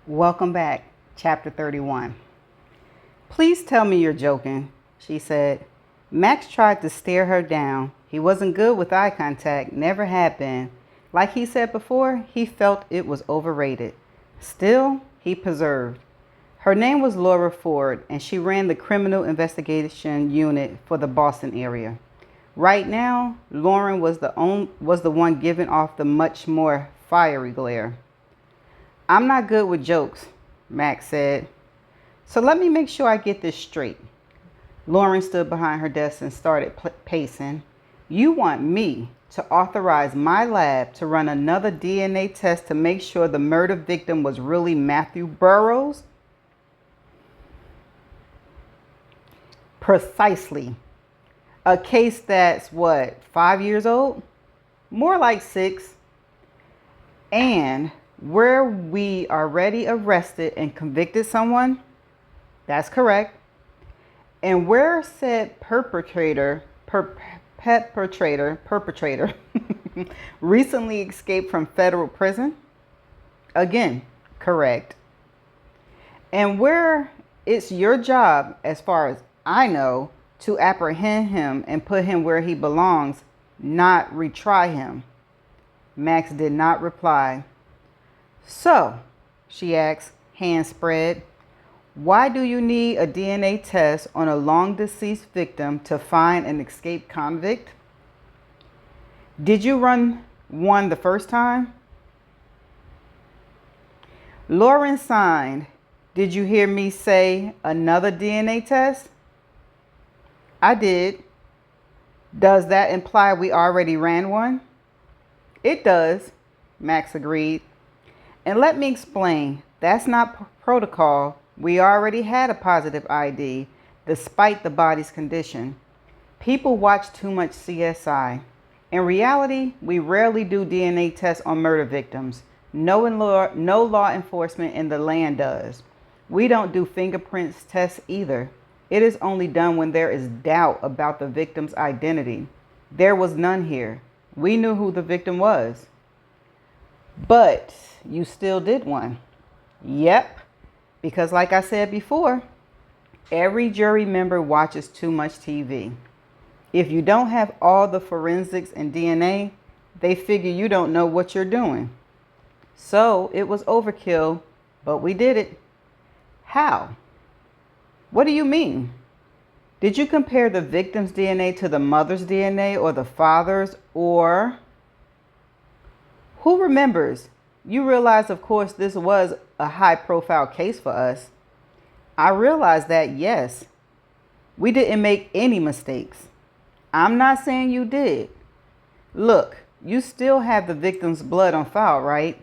Welcome back, chapter 31. Please tell me you're joking, she said. Max tried to stare her down. He wasn't good with eye contact, never had been. Like he said before, he felt it was overrated. Still, he persevered. Her name was Laura Ford, and she ran the criminal investigation unit for the Boston area. Right now, Lauren was the one giving off the much more fiery glare. I'm not good with jokes, Max said. So let me make sure I get this straight. Lauren stood behind her desk and started pacing. You want me to authorize my lab to run another DNA test to make sure the murder victim was really Matthew Burrows? Precisely. A case that's what, 5 years old? More like 6. And where we already arrested and convicted someone? That's correct. And where said perpetrator recently escaped from federal prison? Again, correct. And where it's your job, as far as I know, to apprehend him and put him where he belongs, not retry him. Max did not reply. So, she asked, hands spread, why do you need a DNA test on a long deceased victim to find an escaped convict? Did you run one the first time? Lauren signed. Did you hear me say another DNA test? I did. Does that imply we already ran one? It does, Max agreed. And let me explain, that's not protocol. We already had a positive ID, despite the body's condition. People watch too much CSI. In reality, we rarely do DNA tests on murder victims. No law enforcement in the land does. We don't do fingerprints tests either. It is only done when there is doubt about the victim's identity. There was none here. We knew who the victim was. But you still did one. Yep. Because like I said before, every jury member watches too much TV. If you don't have all the forensics and DNA, they figure you don't know what you're doing. So it was overkill, but we did it. How? What do you mean? Did you compare the victim's DNA to the mother's DNA or the father's or... Who remembers? You realize, of course, this was a high-profile case for us. I realize that, yes. We didn't make any mistakes. I'm not saying you did. Look, you still have the victim's blood on file, right?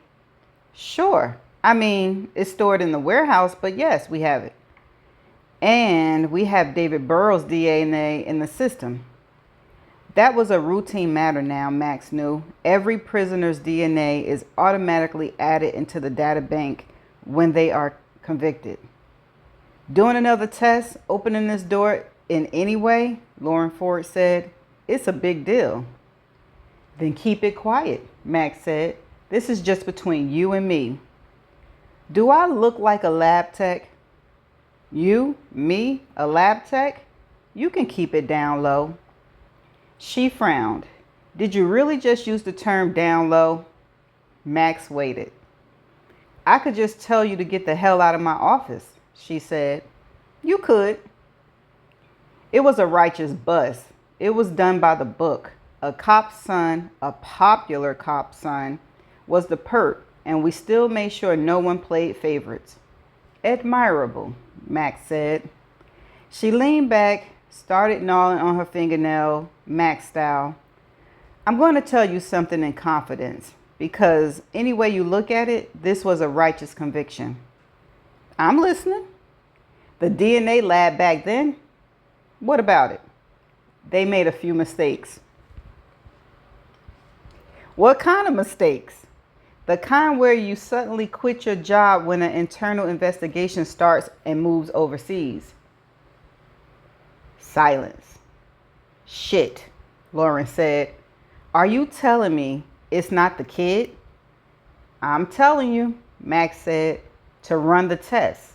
Sure. I mean, it's stored in the warehouse, but yes, we have it. And we have David Burrows' DNA in the system. That was a routine matter now, Max knew. Every prisoner's DNA is automatically added into the data bank when they are convicted. Doing another test, opening this door in any way, Lauren Ford said, it's a big deal. Then keep it quiet, Max said. This is just between you and me. Do I look like a lab tech? You, me, a lab tech? You can keep it down low. She frowned. Did you really just use the term down low? Max waited. I could just tell you to get the hell out of my office, she said. You could. It was a righteous bust. It was done by the book. A cop's son, a popular cop's son, was the perp, and we still made sure no one played favorites. Admirable, Max said. She leaned back, started gnawing on her fingernail, Max style. I'm going to tell you something in confidence, because any way you look at it, this was a righteous conviction. I'm listening. The DNA lab back then? What about it? They made a few mistakes. What kind of mistakes? The kind where you suddenly quit your job when an internal investigation starts and moves overseas. Silence. Shit, Lauren said. Are you telling me it's not the kid? I'm telling you, Max said. to run the test.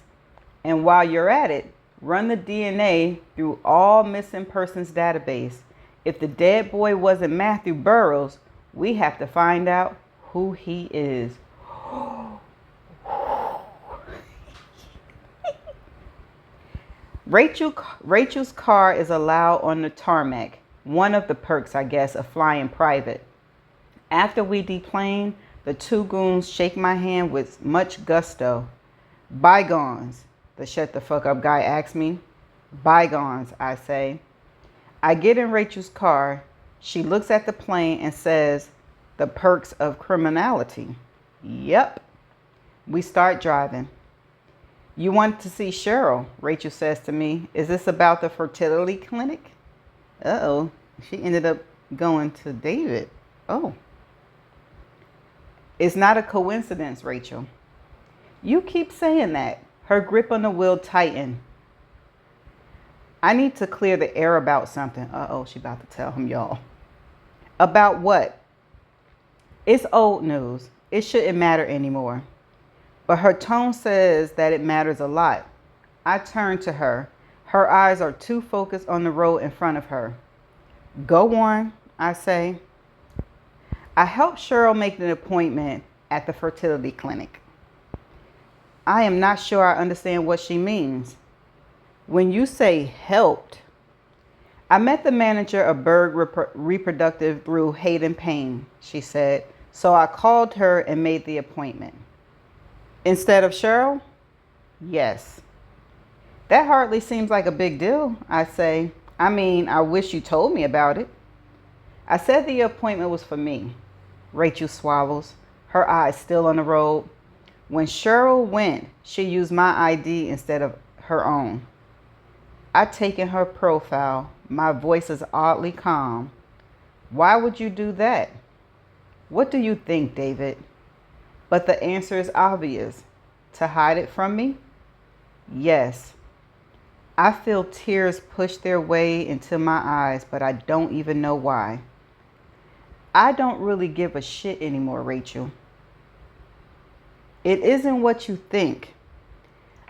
And while you're at it, run the DNA through all missing persons database. If the dead boy wasn't Matthew Burrows, we have to find out who he is. Rachel's car is allowed on the tarmac. One of the perks, I guess, of flying private. After we deplane, the two goons shake my hand with much gusto. Bygones, the shut the fuck up guy asks me. Bygones, I say. I get in Rachel's car. She looks at the plane and says, the perks of criminality. Yep. We start driving. You want to see Cheryl, Rachel says to me. Is this about the fertility clinic? Uh-oh. She ended up going to David. Oh. It's not a coincidence, Rachel. You keep saying that. Her grip on the wheel tightened. I need to clear the air about something. Uh-oh, she about to tell him, y'all. About what? It's old news. It shouldn't matter anymore. But her tone says that it matters a lot. I turn to her. Her eyes are too focused on the road in front of her. Go on, I say. I helped Cheryl make an appointment at the fertility clinic. I am not sure I understand what she means. When you say helped, I met the manager of Berg Reproductive through Hayden Payne, she said. So I called her and made the appointment. Instead of Cheryl? Yes. That hardly seems like a big deal, I say. I mean, I wish you told me about it. I said the appointment was for me. Rachel swallows, her eyes still on the road. When Cheryl went, she used my ID instead of her own. I take in her profile. My voice is oddly calm. Why would you do that? What do you think, David? But the answer is obvious. To hide it from me? Yes. I feel tears push their way into my eyes, but I don't even know why. I don't really give a shit anymore, Rachel. It isn't what you think.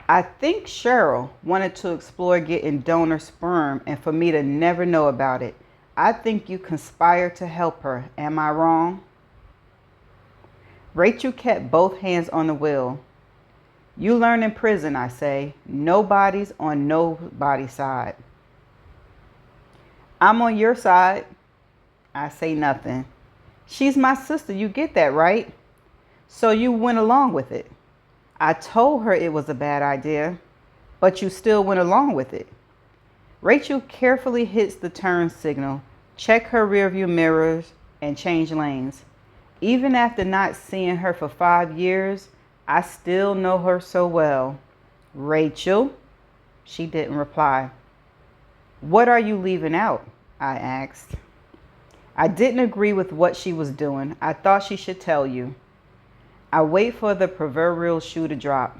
I think Cheryl wanted to explore getting donor sperm and for me to never know about it. I think you conspired to help her. Am I wrong? Rachel kept both hands on the wheel. You learn in prison, I say. Nobody's on nobody's side. I'm on your side. I say nothing. She's my sister. You get that, right? So you went along with it. I told her it was a bad idea, but you still went along with it. Rachel carefully hits the turn signal, check her rearview mirrors, and change lanes. Even after not seeing her for 5 years, I still know her so well. Rachel? She didn't reply. What are you leaving out? I asked. I didn't agree with what she was doing. I thought she should tell you. I wait for the proverbial shoe to drop.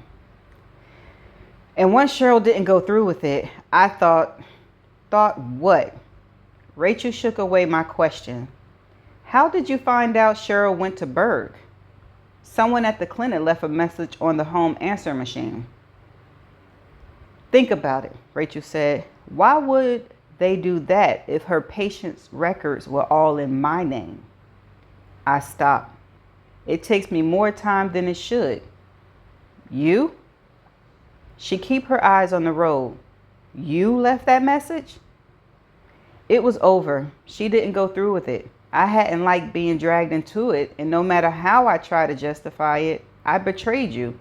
And once Cheryl didn't go through with it, I thought what? Rachel shook away my question. How did you find out Cheryl went to Berg? Someone at the clinic left a message on the home answer machine. Think about it, Rachel said. Why would they do that if her patient's records were all in my name? I stopped. It takes me more time than it should. You? She kept her eyes on the road. You left that message? It was over. She didn't go through with it. I hadn't liked being dragged into it, and no matter how I tried to justify it, I betrayed you.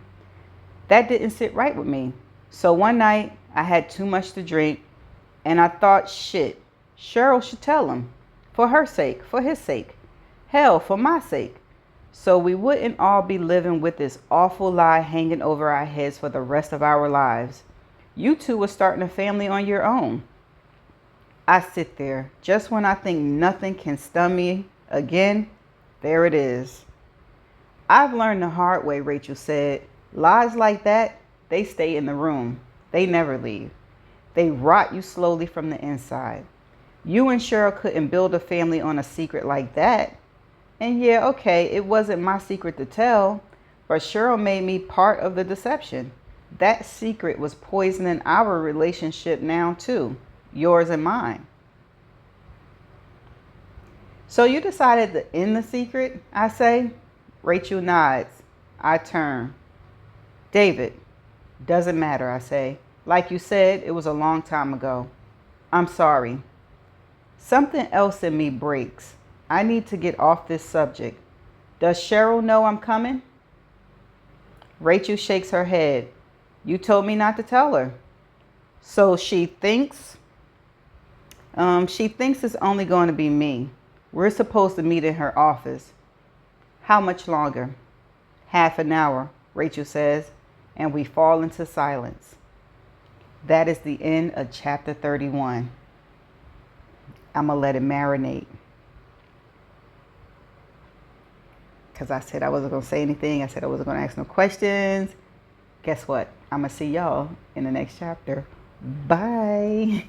That didn't sit right with me. So one night, I had too much to drink, and I thought, shit, Cheryl should tell him. For her sake, for his sake. Hell, for my sake. So we wouldn't all be living with this awful lie hanging over our heads for the rest of our lives. You two were starting a family on your own. I sit there. Just when I think nothing can stun me again, there it is. I've learned the hard way, Rachel said. Lies like that, they stay in the room. They never leave. They rot you slowly from the inside. You and Cheryl couldn't build a family on a secret like that. And yeah, okay, it wasn't my secret to tell, But Cheryl made me part of the deception. That secret was poisoning our relationship now, too. Yours and mine. So you decided to end the secret, I say. Rachel nods. I turn. David, doesn't matter, I say. Like you said, it was a long time ago. I'm sorry. Something else in me breaks. I need to get off this subject. Does Cheryl know I'm coming? Rachel shakes her head. You told me not to tell her. So she thinks it's only going to be me. We're supposed to meet in her office. How much longer? Half an hour, Rachel says, and we fall into silence. That is the end of chapter 31. I'm going to let it marinate. Because I said I wasn't going to say anything. I said I wasn't going to ask no questions. Guess what? I'm going to see y'all in the next chapter. Bye.